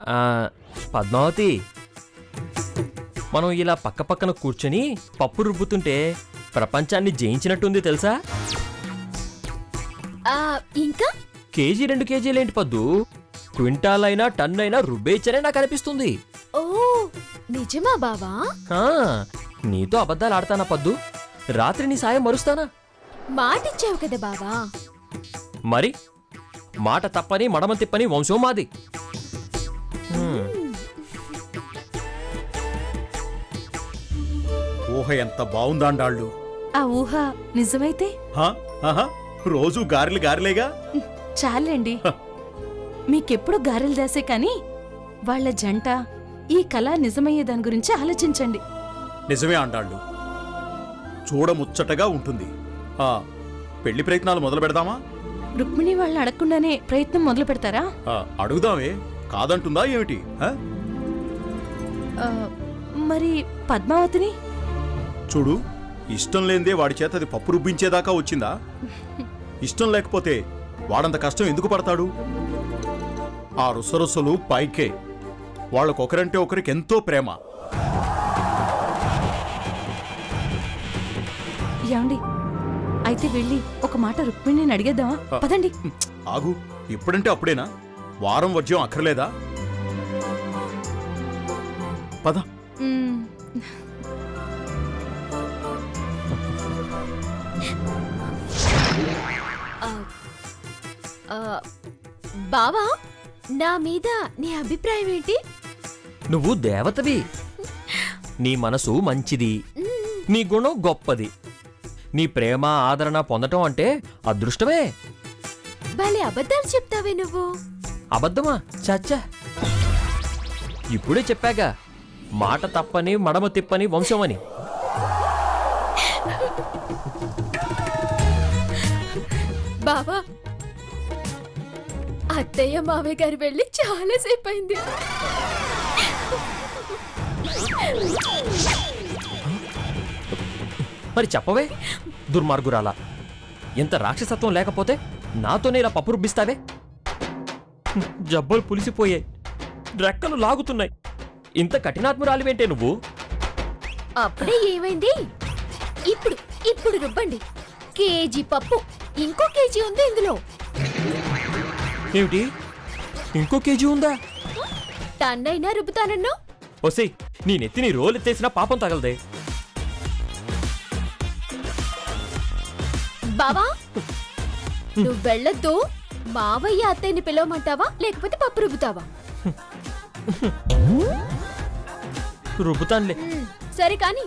ఆ, పద్మావతి, మనం ఇలా పక్కపక్కన కూర్చొని పప్పు రుబ్బుతుంటే ప్రపంచాన్ని జయించినట్టుంది తెలుసా? ఇంకా కేజీ 2 కేజీలేంటి పద్దు, క్వింటాల్ అయినా టన్ అయినా రుబ్బేచ్చనే నాకు అనిపిస్తుంది. ఓ నిజమా బావా? ఆ, నీతో అబద్ధాలు ఆడతానా పద్దు? రాత్రి నీ సాయం మరుస్తానా? మాటిచ్చావు కదా బావా. మరి మాట తప్పని మడమ తిప్పని వంశం మాది. ఊహ ఎంత బావుందాండాళ్ళు. ఆ ఊహ నిజమైతే రోజు గారెలు గారెలేగా. చాలండి. మీకెప్పుడు గారెలు దాసే కాని వాళ్ళ జంట ఈ కళ నిజమయ్యే దాని గురించి ఆలోచించండి. నిజమే ఆండాళ్ళు, చూడముచ్చటగా ఉంటుంది. పెళ్లి ప్రయత్నాలు మొదలు పెడదామా? రుక్మిణి వాళ్ళని అడగకుండానే ప్రయత్నం మొదలు పెడతారా? అడుగుదామే, కాదంటుందా ఏమిటి? మరి పద్మావతిని చూడు, ఇష్టం లేనిదే వాడి చేత అది పప్పు రుబ్బించేదాకా వచ్చిందా? ఇష్టం లేకపోతే వాడంత కష్టం ఎందుకు పడతాడు? ఆ రుసరుసలు పైకే, వాళ్ళకొకరంటే ఒకరికి ఎంతో ప్రేమ. ఏమండి, అయితే వెళ్ళి ఒక మాట రుక్మిణిని అడిగేద్దామా? పదండి. ఆగు, ఇప్పుడంటే అప్పుడేనా? వారం వజ్యం అక్కర్లేదా? పద. బావా, నా మీద నీ అభిప్రాయం ఏంటి? నువ్వు దేవతవి, నీ మనసు మంచిది, నీ గుణం గొప్పది. నీ ప్రేమ ఆదరణ పొందటం అంటే అదృష్టమే. భలే అబద్ధాలు చెప్తావే నువ్వు. అబద్ధమా? చచ్చా, ఇప్పుడే చెప్పాగా, మాట తప్పని మడమ తిప్పని వంశమని. బావా, అత్తయ్య మావయ్య గారు వెళ్ళి చాలాసేపు అయింది. మరి చెప్పవే దుర్మార్గురాలా, ఎంత రాక్షసత్వం లేకపోతే నాతోనే ఇలా పప్పు రుబ్బిస్తావే? జబ్బలు పులిసిపోయాయి, రెక్కలు లాగుతున్నాయి. ఇంత కఠినాత్మురాలివేంటే నువ్వు? అప్పుడే ఏమైంది? ఇప్పుడు ఇప్పుడు రుబ్బండి. కేజీ పప్పు, ఇంకో కేజీ ఉంది ఇందులో. ఏమిటి, ఇంకో కేజీ ఉందా? టన్ అయినా రుబ్బుతానన్నా. ఒసేయ్, నీ నెత్తిని రోలెత్తేసినా పాపం తగలదే. బావా, నువ్వు వెళ్ళొద్దు. మావయ్య అత్తయ్యని పిలవమంటావా లేకపోతే పప్పు రుబ్బుతావా? రుబ్బుతానులే. సరే కానీ.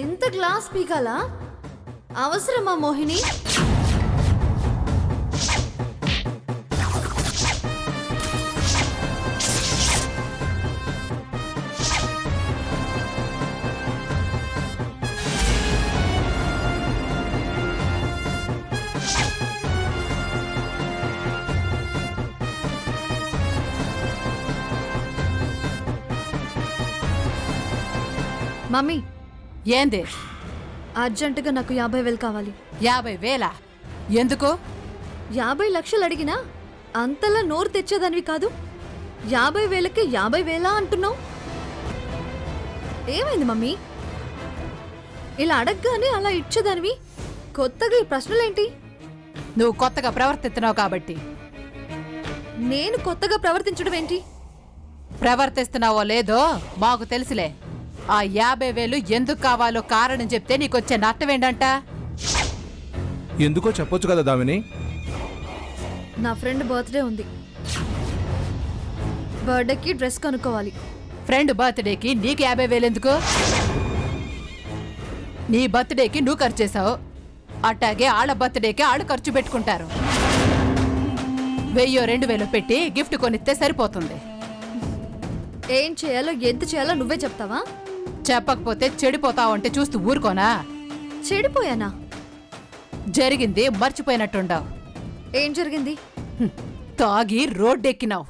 ఎంత గ్లాస్ పీకాలా? అవసరమా మోహిని? మమ్మీ, ఏంది? అర్జెంటుగా నాకు 50,000 కావాలి. 50,000? ఎందుకు? 50 లక్షలు అడిగినా అంతలా నోరు తెచ్చేదానివి కాదు. 50,000కి 50,000 అంటున్నావు. ఏమైంది మమ్మీ? ఇలా అడగగానే అలా ఇచ్చేదానివి, కొత్తగా ఈ ప్రశ్నలేంటి? నువ్వు కొత్తగా ప్రవర్తిస్తున్నావు కాబట్టి. నేను కొత్తగా ప్రవర్తించడం ఏంటి? ప్రవర్తిస్తున్నావో లేదో మాకు తెలుసులే. ఆ 50,000 ఎందుకు కావాలో కారణం చెప్తే నీకొచ్చే నష్టం ఏంటంట? ఎందుకో చెప్పొచ్చు కదా దామిని. నా ఫ్రెండ్ బర్త్డే ఉంది, బర్త్డేకి డ్రెస్ కొనుక్కోవాలి. ఫ్రెండ్ బర్త్డేకి నీకు 50,000 ఎందుకు? నీ బర్త్డేకి నువ్వు ఖర్చు చేసావు, అట్టాగే ఆళ్ళ బర్త్డేకి ఆళ్ళు ఖర్చు పెట్టుకుంటారు. 1,000-2,000 పెట్టి గిఫ్ట్ కొనిస్తే సరిపోతుంది. ఏం చేయాలో ఎంత చేయాలో నువ్వే చెప్తావా? చెప్పకపోతే చెడిపోతావంటే చూస్తూ ఊరుకోనా? చెడిపోయానా? జరిగింది మర్చిపోయినట్టుండవు. ఏం జరిగింది? తాగి రోడ్డెక్కినావు.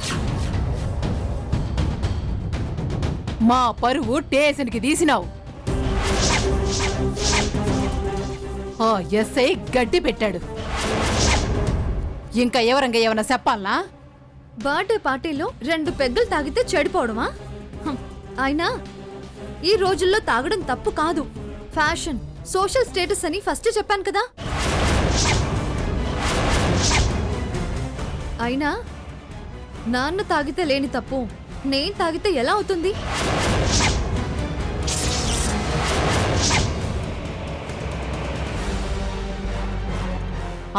మా పరువు టేషన్కి తీసినావు. ఆ ఎస్ఐ గడ్డి పెట్టాడు. ఇంకా ఎవరంగా ఏమన్నా చెప్పాలనా? బర్త్డే పార్టీలో 2 పెగ్గులు తాగితే చెడిపోవడమా? అయినా ఈ రోజుల్లో తాగడం తప్పు కాదు, ఫ్యాషన్, సోషల్ స్టేటస్ అని ఫస్ట్ చెప్పాను కదా. అయినా నాన్న తాగితే లేని తప్పు నేను తాగితే ఎలా అవుతుంది?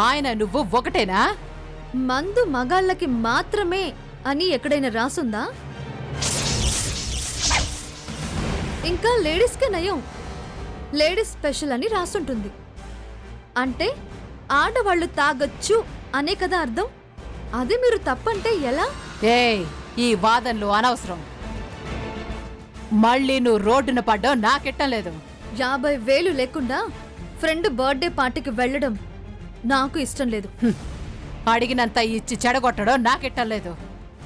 ఆయన నువ్వు ఒకటేనా? మందు మగాళ్ళకి మాత్రమే అని ఎక్కడైనా రాసుందా? ఇంకా లేడీస్కే నయం, లేడీస్ స్పెషల్ అని రాసుంటుంది. అంటే ఆడవాళ్ళు తాగొచ్చు అనే కదా అర్థం. అదే మీరు తప్పంటే ఎలా? ఏయ్, ఈ వాదనలు అనవసరం. మళ్ళీ నువ్వు రోడ్డున పడ్డావు నాకెట్టం లేదు. 50,000 లేకుండా ఫ్రెండ్ బర్త్డే పార్టీకి వెళ్ళడం నాకు ఇష్టం లేదు. అడిగినంత ఇచ్చి చెడగొట్టడం నాకెట్టం లేదు.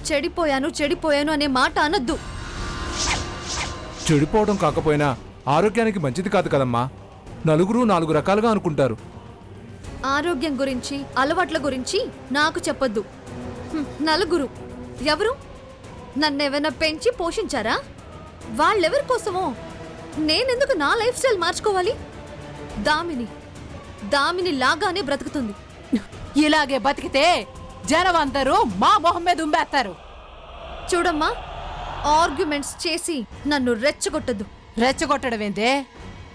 చెడిపోయాను అనే మాట అనొద్దు. చెడిపోవడం కాకపోయినా ఆరోగ్యానికి మంచిది కాదు కదమ్మా. నలుగురు 4 రకాలుగా అనుకుంటారు. ఆరోగ్యం గురించి, అలవాట్ల గురించి నాకు చెప్పొద్దు. నలుగురు ఎవరు? నన్నేమైనా పెంచి పోషించారా? వాళ్ళెవరి కోసమో నేనెందుకు నా లైఫ్ స్టైల్ మార్చుకోవాలి? దామిని లాగానే బ్రతుకుతుంది. ఇలాగే బతికితే జనం అందరూ మా మొహం మీద ఉమ్మేస్తారు. చూడమ్మా, ఆర్గ్యుమెంట్స్ చేసి నన్ను రెచ్చగొట్టద్దు. రెచ్చగొట్టడం ఏందే?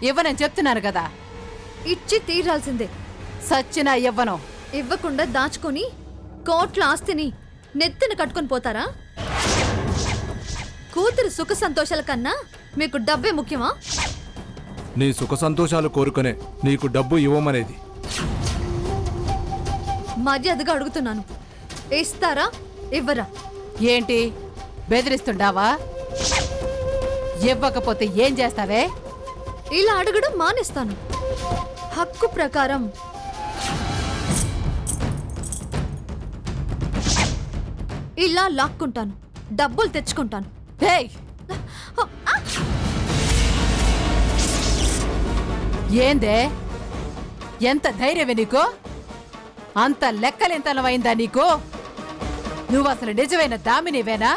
ఇవ్వనని చెప్తున్నాను కదా. ఇచ్చి తీరాల్సిందే. సచ్చినా ఇవ్వను. ఇవ్వకుండా దాచుకొని కోట్ల ఆస్తిని నెత్తిన కట్టుకొని పోతారా? కూతురు సుఖ సంతోషాల కన్నా మీకు డబ్బే ముఖ్యమా? నీ సుఖ సంతోషాలు కోరుకునే నీకు డబ్బు ఇవ్వమనేది. మర్యాదగా అడుగుతున్నాను, ఇస్తారా ఇవ్వరా? ఏంటి బెదిరిస్తుండావా? ఇవ్వకపోతే ఏం చేస్తావే? ఇలా అడగడం మానేస్తాను. హక్కు ప్రకారం ఇలా లాక్కుంటాను, డబ్బులు తెచ్చుకుంటాను. ఏయ్, ఏందే? ఎంత ధైర్యమే నీకు? అంత లెక్కలెంతనమైందా నీకు? నువ్వు అసలు నిజమైన దామినివేనా?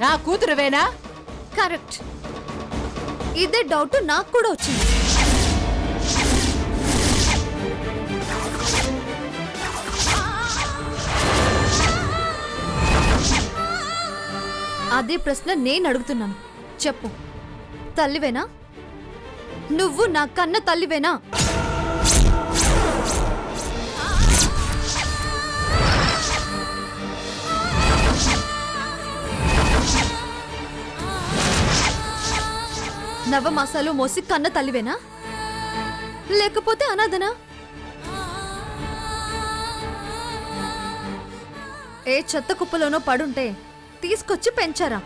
నా కూతురువేనా? కరెక్ట్. ఇదే డౌట్ నాకు కూడా వచ్చింది. అదే ప్రశ్న నేను అడుగుతున్నాను. చెప్పు, తల్లివేనా? నువ్వు నా కన్న తల్లివేనా? నవమాసాలు మోసి కన్న తల్లివేనా? లేకపోతే అనాథనా? ఏ చెత్త కుప్పలోనో పడుంటే తీసుకొచ్చి పెంచారా?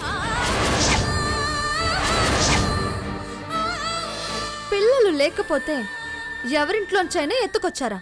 పిల్లలు లేకపోతే ఎవరింట్లోంచైనా ఎత్తుకొచ్చారా?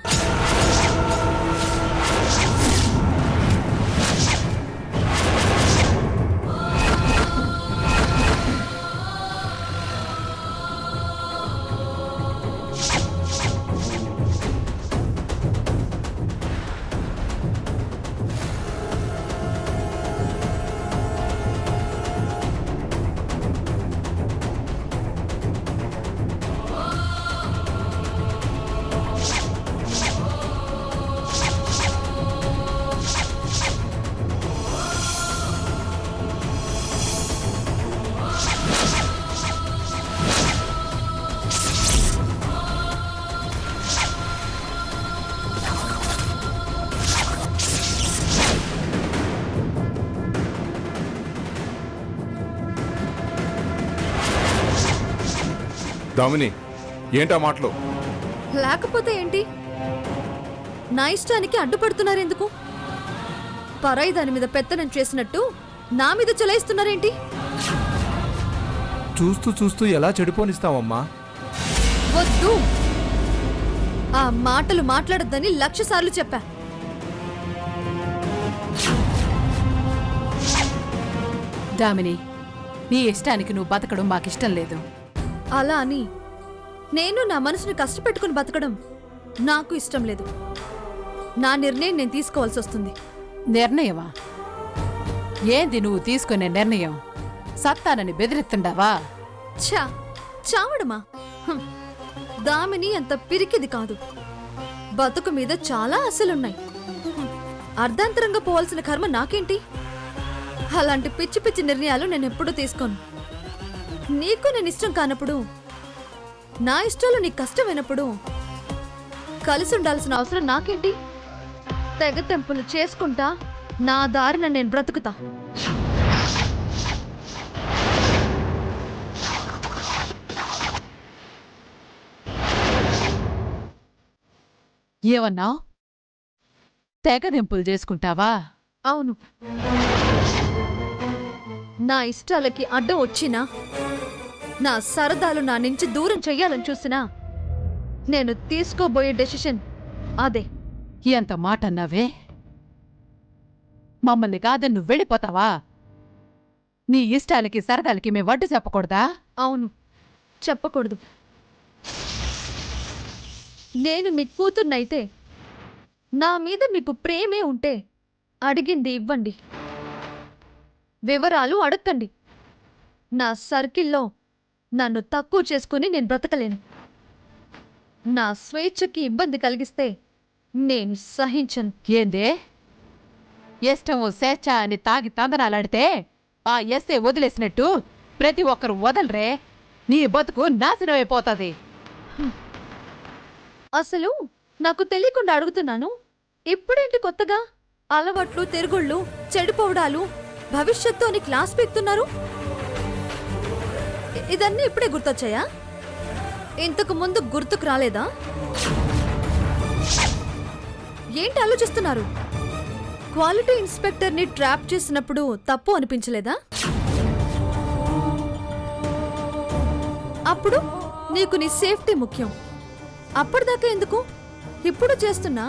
దామిని, ఏంటా మాటలు? లేకపోతే ఏంటి? నా ఇష్టానికి అడ్డుపడుతున్నారెందుకు? పరాయి దాని మీద పెత్తనం చేసినట్టు నా మీద చెలాయిస్తున్నారేంటి? చూస్తూ చూస్తూ ఎలా చెడిపోనిస్తావమ్మా? వద్దు, ఆ మాటలు మాట్లాడొద్దని 1,00,000 సార్లు చెప్పా. దామిని, నీ ఇష్టానికి నువ్వు బతకడం మాకిష్టం లేదు. అలా అని నేను నా మనసుని కష్టపెట్టుకుని బతకడం నాకు ఇష్టం లేదు. నా నిర్ణయం నేను తీసుకోవాల్సి వస్తుంది. నిర్ణయమా? ఏంది నువ్వు తీసుకునే నిర్ణయం? సత్తానని బెదిరిస్తుండావా? ఛా, చావడమా? హం, దామిని అంత పిరికిది కాదు. బతుకు మీద చాలా ఆశలున్నాయి. హం, అర్ధాంతరంగా పోవాల్సిన కర్మ నాకేంటి? అలాంటి పిచ్చి పిచ్చి నిర్ణయాలు నేను ఎప్పుడూ తీసుకోను. నీకు నేను ఇష్టం కానప్పుడు, నా ఇష్టాలు నీకు కష్టమైనప్పుడు కలిసి ఉండాల్సిన అవసరం నాకేంటి? తెగ తెంపులు చేసుకుంటా నా దారిన నేను బ్రతుకుతా. ఏమన్నావు? తెగదెంపులు చేసుకుంటావా? అవును, నా ఇష్టాలకి అడ్డం వచ్చినా, నా సరదాలు నా నుంచి దూరం చెయ్యాలని చూసినా, నేను తీసుకోబోయే డెసిషన్ అదే. ఎంత మాట అన్నావే? మమ్మల్ని కాదని నువ్వు వెళ్ళిపోతావా? నీ ఇష్టాలకి సరదాలకి మేము వడ్డు చెప్పకూడదా? అవును, చెప్పకూడదు. నేను మీ కూతుర్నైతే, నా మీద మీకు ప్రేమే ఉంటే అడిగింది ఇవ్వండి, వివరాలు అడగండి. నా సర్కిల్లో నన్ను తక్కువ చేసుకుని నేను బ్రతకలేను. నా స్వేచ్ఛకి ఇబ్బంది కలిగిస్తే నేను సహించను. ఏందే? ఇష్టము స్వేచ్ఛ అని తాగి తందనాలాడితే ఆ ఎస్ఏ వదిలేసినట్టు ప్రతి ఒక్కరు వదలరే, నీ బతుకు నాశనం అయిపోతుంది. అసలు నాకు తెలియకుండా అడుగుతున్నాను, ఇప్పుడేంటి కొత్తగా అలవాట్లు, తిరుగుళ్ళు, చెడిపోవడాలు, భవిష్యత్తు అని క్లాస్ పెడుతున్నారు? ఇదన్నీ ఇప్పుడే గుర్తొచ్చాయా? ఇంతకు ముందు గుర్తుకు రాలేదా? ఏంటి ఆలోచిస్తున్నారు? క్వాలిటీ ఇన్స్పెక్టర్ని ట్రాప్ చేసినప్పుడు తప్పు అనిపించలేదా? అప్పుడు నీకు నీ సేఫ్టీ ముఖ్యం. అప్పటిదాకా ఎందుకు? ఇప్పుడు చేస్తున్నా.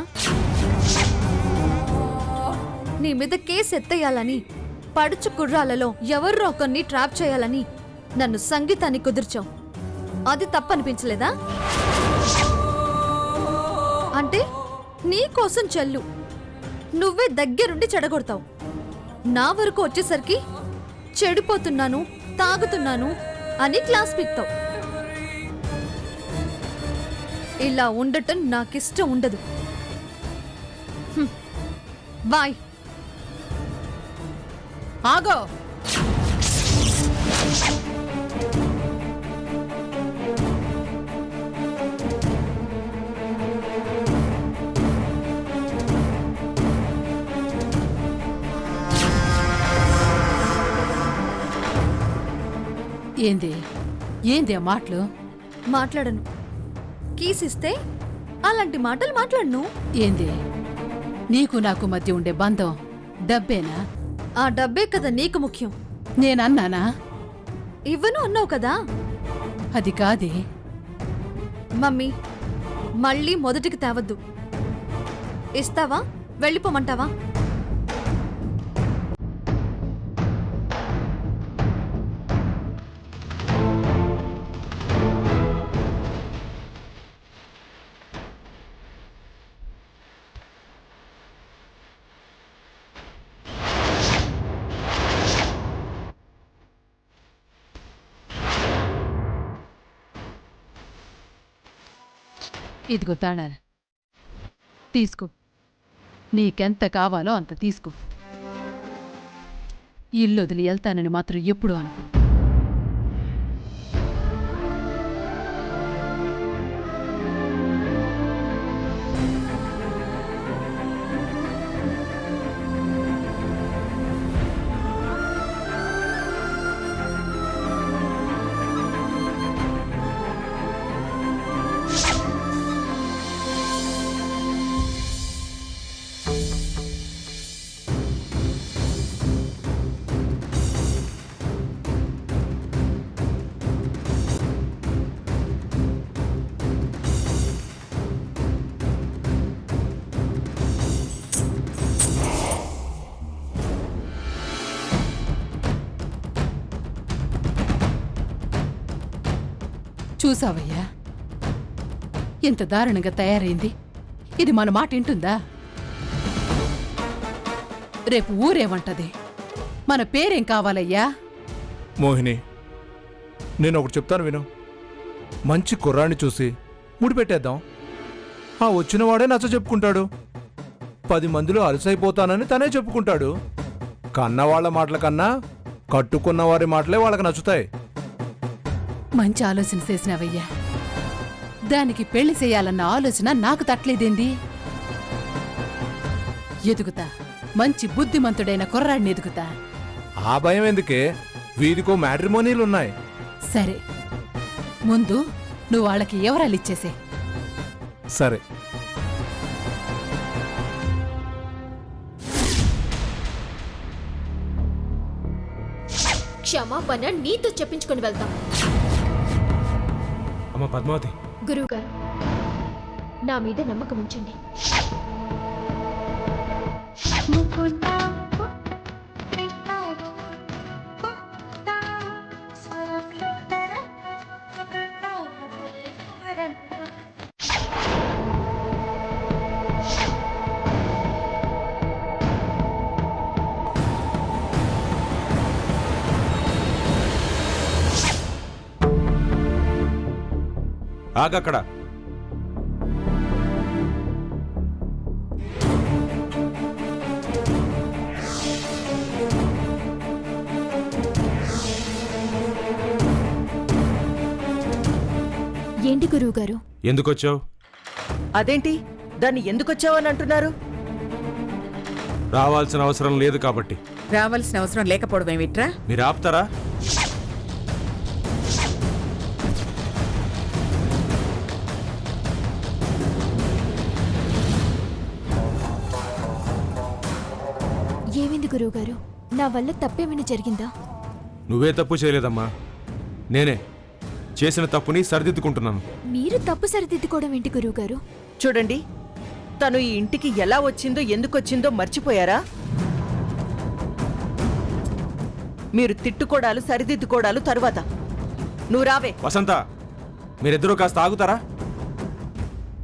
నీ మీద కేసు ఎత్తేయాలని, పడుచు కుర్రాలలో ఎవరో ఒకరిని ట్రాప్ చేయాలని నన్ను సంగీతాన్ని కుదిర్చావు. అది తప్పనిపించలేదా? అంటే నీ కోసం చెల్లు నువ్వే దగ్గరుండి చెడగొడతావు. నా వరకు వచ్చేసరికి చెడిపోతున్నాను, తాగుతున్నాను అని క్లాస్ పీక్తావు. ఇలా ఉండటం నాకిష్టం ఉండదు. బాయ్. ఆగో! ఏంది ఏంది ఆ మాటలు? మాట్లాడను. కీసిస్తే అలాంటి మాటలు మాట్లాడను. ఏంది నీకు నాకు మధ్య ఉండే బంధం డబ్బేనా? ఆ డబ్బే కదా నీకు ముఖ్యం. నేనన్నానా? ఇవ్వను అన్నావు కదా. అది కాదే. మమ్మీ, మళ్ళీ మొదటికి తేవద్దు. ఇస్తావా? వెళ్ళిపోమంటావా? ఇదిగో తాళాలు తీసుకో. నీకెంత కావాలో అంత తీసుకో. ఇల్లు వదిలి వెళ్తానని మాత్రం ఎప్పుడు అనుకో. చూసావయ్యా ఎంత దారుణంగా తయారైంది. ఇది మన మాట వింటుందా? రేపు ఊరేమంటది? మన పేరేం కావాలయ్యా? మోహిని, నేను ఒకటి చెప్తాను విను. మంచి కుర్రాన్ని చూసి ముడిపెట్టేద్దాం. ఆ వచ్చినవాడే నచ్చ చెప్పుకుంటాడు. 10 మందిలో అలసైపోతానని తనే చెప్పుకుంటాడు. కన్నవాళ్ల మాటల కన్నా కట్టుకున్న వారి మాటలే వాళ్ళకి నచ్చుతాయి. మంచి ఆలోచన చేసినావయ్యా. దానికి పెళ్లి చేయాలన్న ఆలోచన నాకు తట్లేదేంది? ఎదుగుతా, మంచి బుద్ధిమంతుడైన కుర్రాడిని ఎదుగుతా. ఆ భయం ఎందుకే? వీధికో మ్యాట్రిమోనీలున్నాయి. సరే, ముందు నువ్వు వాళ్ళకి ఎవరాలు ఇచ్చేసే. సరే. క్షమాపణ నీతో చెప్పించుకొని వెళ్తాం. అమ్మ పద్మావతి, గురువు గారు, నా మీద నమ్మకం ఉంచండి. ఆగక్కడ. ఏంటి గురువు గారు? ఎందుకొచ్చావు? అదేంటి, దాన్ని ఎందుకొచ్చావని అంటున్నారు? రావాల్సిన అవసరం లేదు కాబట్టి. రావాల్సిన అవసరం లేకపోవడం ఏమిట్రా? మీరు ఆపుతారా? ఏమైంది గురువు గారు? నా వల్ల తప్పేమైనా జరిగిందా? నువ్వే తప్పు చేయలేదమ్మా, నేనే చేసిన తప్పుని సరిదిద్దుకుంటున్నాను. మీరు తప్పు సరిదిద్దుకోవడం ఏంటి గురువు గారు? చూడండి, తను ఈ ఇంటికి ఎలా వచ్చిందో ఎందుకొచ్చిందో మర్చిపోయారా? మీరు తిట్టుకోడాలు సరిదిద్దుకోడాలు తరువాత. నువ్వు రావే. వసంత, మీరిద్దరూ కాస్త ఆగుతారా?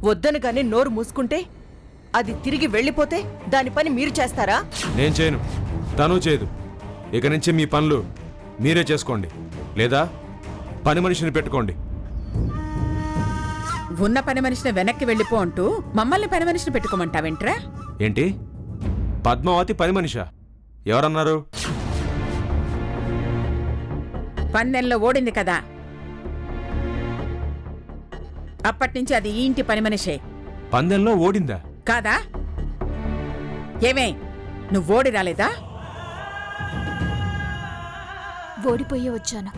వద్దనుగానే నోరు మూసుకుంటే అది తిరిగి వెళ్ళిపోతే దాని పని మీరు చేస్తారా? నేను చేయను, తను చేయదు. ఇక నుంచి మీ పనులు మీరే చేసుకోండి, లేదా పని మనిషిని పెట్టుకోండి. ఉన్న పని మనిషిని వెనక్కి వెళ్ళిపో అంటూ మమ్మల్ని పని మనిషిని పెట్టుకోమంటావేంట్రా? ఏంటి, పద్మావతి పని మనిషా? ఎవరన్నారు? పందెంలో ఓడింది కదా, అప్పటినుంచి అది ఈ ఇంటి పని మనిషే పందెంలో ఓడిందా? కాదా? ఏమే, నువ్వు ఓడి రాలేదా? ఓడిపోయే వచ్చాను.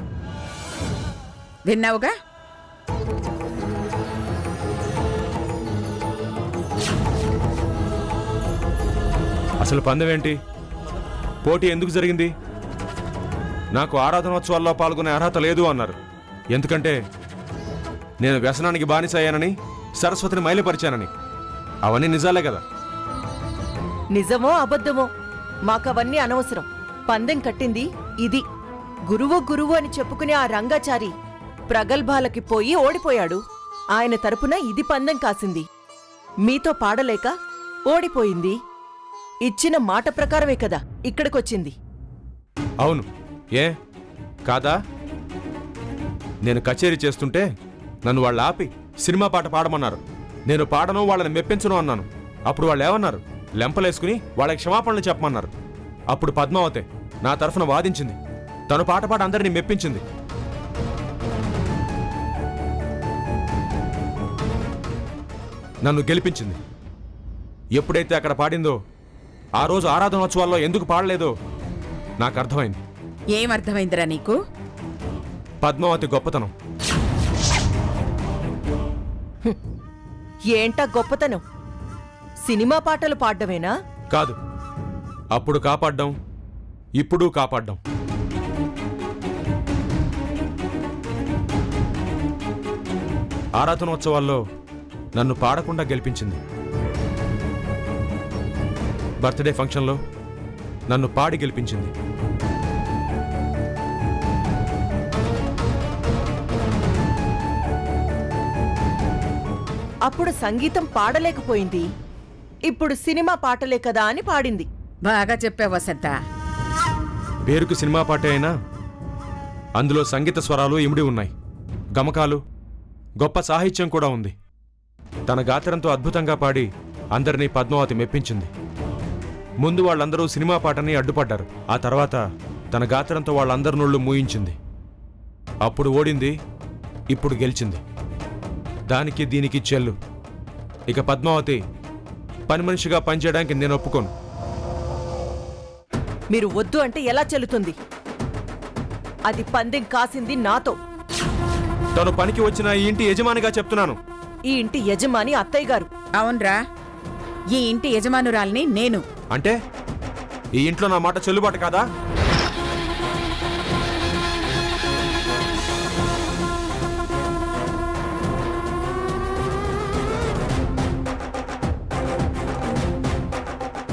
విన్నావుగా? అసలు పందెం ఏంటి? పోటీ ఎందుకు జరిగింది? నాకు ఆరాధనోత్సవాల్లో పాల్గొనే అర్హత లేదు అన్నారు. ఎందుకంటే నేను వ్యసనానికి బానిస అయ్యానని, సరస్వతిని మైలుపరిచానని. అవన్నీ నిజాలే కదా? నిజమో అబద్ధమో మాకవన్నీ అనవసరం. పందెం కట్టింది ఇది. గురువు గురువు అని చెప్పుకునే ఆ రంగాచారి ప్రగల్భాలకి పోయి ఓడిపోయాడు. ఆయన తరపున ఇది పందెం కాసింది. మీతో పాడలేక ఓడిపోయింది. ఇచ్చిన మాట ప్రకారమే కదా ఇక్కడికొచ్చింది. అవును, ఏ కాదా? నేను కచేరీ చేస్తుంటే నన్ను వాళ్ళు ఆపి సినిమా పాట పాడమన్నారు. నేను పాడను, వాళ్ళని మెప్పించను అన్నాను. అప్పుడు వాళ్ళు ఏమన్నారు? లెంపలేసుకుని వాళ్ళకి క్షమాపణలు చెప్పమన్నారు. అప్పుడు పద్మావతి నా తరఫున వాదించింది. తను పాట పాట అందరినీ మెప్పించింది. నన్ను గెలిపించింది. ఎప్పుడైతే అక్కడ పాడిందో ఆ రోజు ఆరాధనోత్సవాల్లో ఎందుకు పాడలేదో నాకు అర్థమైంది. ఏమర్థమైందిరా నీకు? పద్మావతి గొప్పతనం. ఏంటా గొప్పతనం? సినిమా పాటలు పాడ్డమేనా? కాదు, అప్పుడు కాపాడ్డం, ఇప్పుడు కాపాడ్డం. ఆరాధనోత్సవాల్లో నన్ను పాడకుండా గెలిపించింది. బర్త్డే ఫంక్షన్లో నన్ను పాడి గెలిపించింది. అప్పుడు సంగీతం పాడలేకపోయింది. ఇప్పుడు సినిమా పాటలే కదా అని పాడింది. బాగా చెప్పావు వసంత. పేరుకు సినిమా పాటే అయినా అందులో సంగీత స్వరాలు ఇమిడి ఉన్నాయి, గమకాలు, గొప్ప సాహిత్యం కూడా ఉంది. తన గాత్రంతో అద్భుతంగా పాడి అందరినీ పద్మావతి మెప్పించింది. ముందు వాళ్ళందరూ సినిమా పాటని అడ్డుపడ్డారు. ఆ తర్వాత తన గాత్రంతో వాళ్ళందరి నోళ్ళు మూయించింది. అప్పుడు ఓడింది, ఇప్పుడు గెలిచింది. దానికి దీనికి చెల్లు. ఇక పద్మావతి పని మనిషిగా పనిచేయడానికి నేను ఒప్పుకోను. మీరు వద్దు అంటే ఎలా చెల్లుతుంది? అది పందెం కాసింది నాతో. తను పనికి వచ్చిన ఈ ఇంటి యజమానిగా చెప్తున్నాను. ఈ ఇంటి యజమాని అత్తయ్య గారు. అవునరా, ఈ ఇంటి యజమానురాల్ని నేను. అంటే ఈ ఇంట్లో నా మాట చెల్లుబాటు కాదా?